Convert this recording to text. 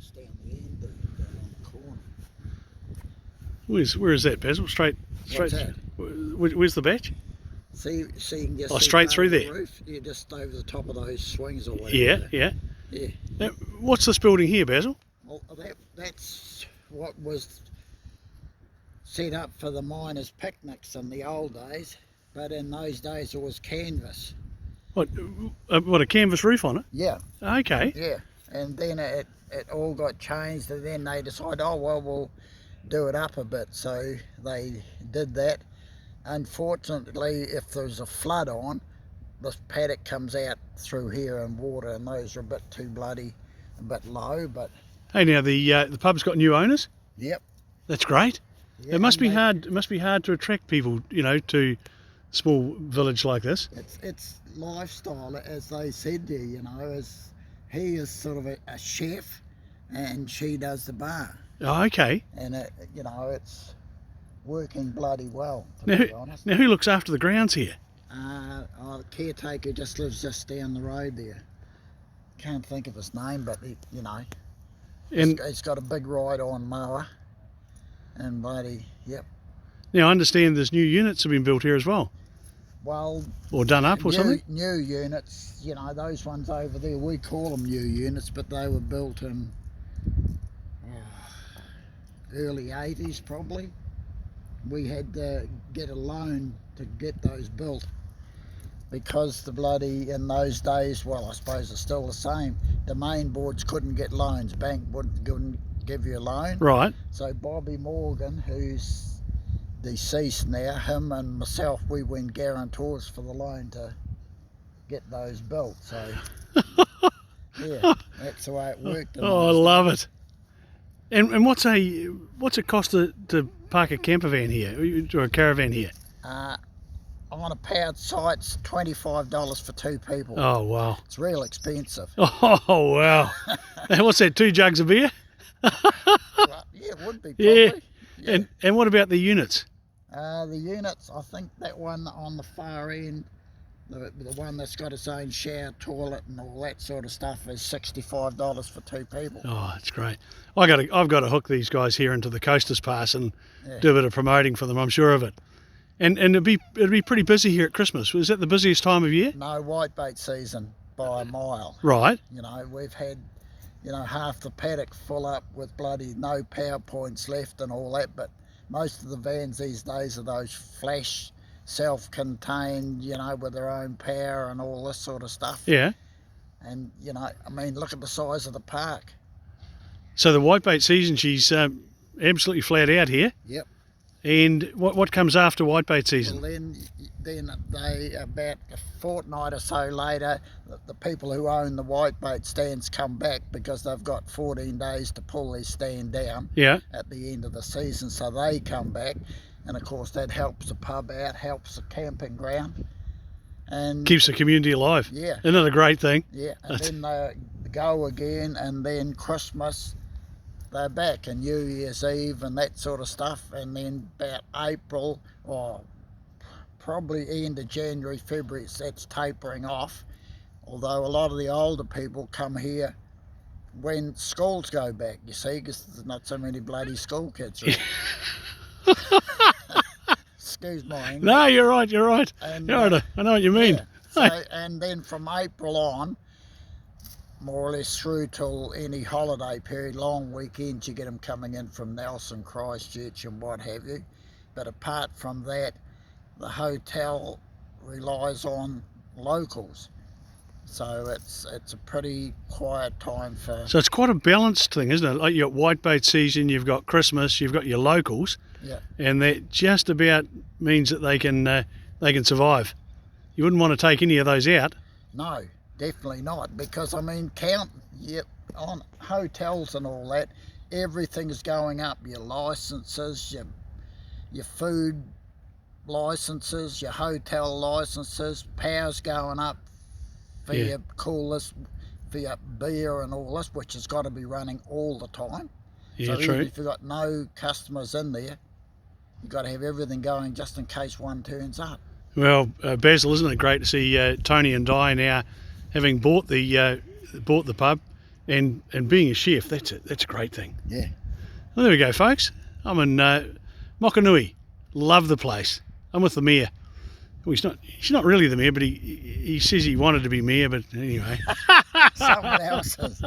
It's down the end there, down on the corner. Where is that, Basil? Straight. What's that? Where's the batch? See, you can just Oh, see straight part through of the there. roof. Yeah, just over the top of those swings or whatever. Yeah, yeah. Yeah. Now, what's this building here, Basil? Well, that's what was set up for the miners' picnics in the old days, but in those days it was canvas. What a canvas roof on it? Yeah. Okay. Yeah. And then it all got changed, and then they decided, oh well, we'll do it up a bit. So they did that. Unfortunately, if there's a flood on, this paddock comes out through here in water, and those are a bit too bloody, a bit low. But Hey, now the pub's got new owners. yep. That's great. Yeah, It must be and hard. It must be hard to attract people, to a small village like this. It's lifestyle, as they said there. As he is sort of a chef, and she does the bar, Oh, okay. and it's working bloody well, to Now, be honest. now who looks after the grounds here? Our caretaker just lives just down the road there. Can't think of his name, but And he's got a big ride-on mower, and bloody, yep. now I understand there's new units have been built here as well, Well, or done up or something. new units, those ones over there, we call them new units, but they were built in early 80s probably. We had to get a loan to get those built, because the bloody, in those days, well, I suppose it's still the same, the main boards couldn't get loans. Bank wouldn't give you a loan. Right. So Bobby Morgan, who's deceased now, him and myself, we went guarantors for the loan to get those built. So yeah, that's the way it worked. Oh, I love it. And what's it cost to park a camper van here, or a caravan here? On a powered site, it's $25 for two people. Oh wow. It's real expensive. Oh wow. And what's that? 2 jugs of beer? Well, yeah, it would be probably. Yeah. Yeah. And what about the units? The units, I think that one on the far end, the one that's got its own shower, toilet and all that sort of stuff, is $65 for two people. Oh, that's great. I've got to hook these guys here into the Coasters Pass and Yeah. do a bit of promoting for them. I'm sure of it. And it'd be pretty busy here at Christmas. Is that the busiest time of year? No whitebait season by a mile. Right. We've had, half the paddock full up with bloody no PowerPoints left and all that, but most of the vans these days are those flash, self-contained, with their own power and all this sort of stuff. Yeah. And, look at the size of the park. So the whitebait season, she's absolutely flat out here. Yep. And what comes after whitebait season? Well, then they, about a fortnight or so later, the people who own the whitebait stands come back, because they've got 14 days to pull their stand down. Yeah. At the end of the season, so they come back, and of course that helps the pub out, helps the camping ground, and Keeps the community alive. yeah, Isn't that a great thing? yeah. And then they go again, and then Christmas they're back, and New Year's Eve and that sort of stuff, and then about April, or probably end of January, February, that's tapering off. Although a lot of the older people come here when schools go back, you see, because there's not so many bloody school kids around. Excuse my English. No, you're right. You're right. And, I know what you mean. yeah. So, and then from April on, more or less through till any holiday period, long weekends, you get them coming in from Nelson, Christchurch and what have you. But apart from that, the hotel relies on locals. So it's a pretty quiet time for... So it's quite a balanced thing, isn't it? Like you've got whitebait season, you've got Christmas, you've got your locals, Yeah. and that just about means that they can survive. You wouldn't want to take any of those out. No, definitely not, because count on hotels and all that, everything's going up. Your licenses, your food licenses, your hotel licenses, power's going up for Yeah. your coolers, for your beer and all this, which has got to be running all the time. Yeah, So true. even if you've got no customers in there, you've got to have everything going just in case one turns up. Well, Basil, isn't it great to see Tony and Di now having bought the pub, and being a chef, that's a great thing. Yeah. Well, there we go, folks. I'm in Mokihinui. Love the place. I'm with the mayor. Well, he's not really the mayor, but he says he wanted to be mayor, but anyway. Someone else is.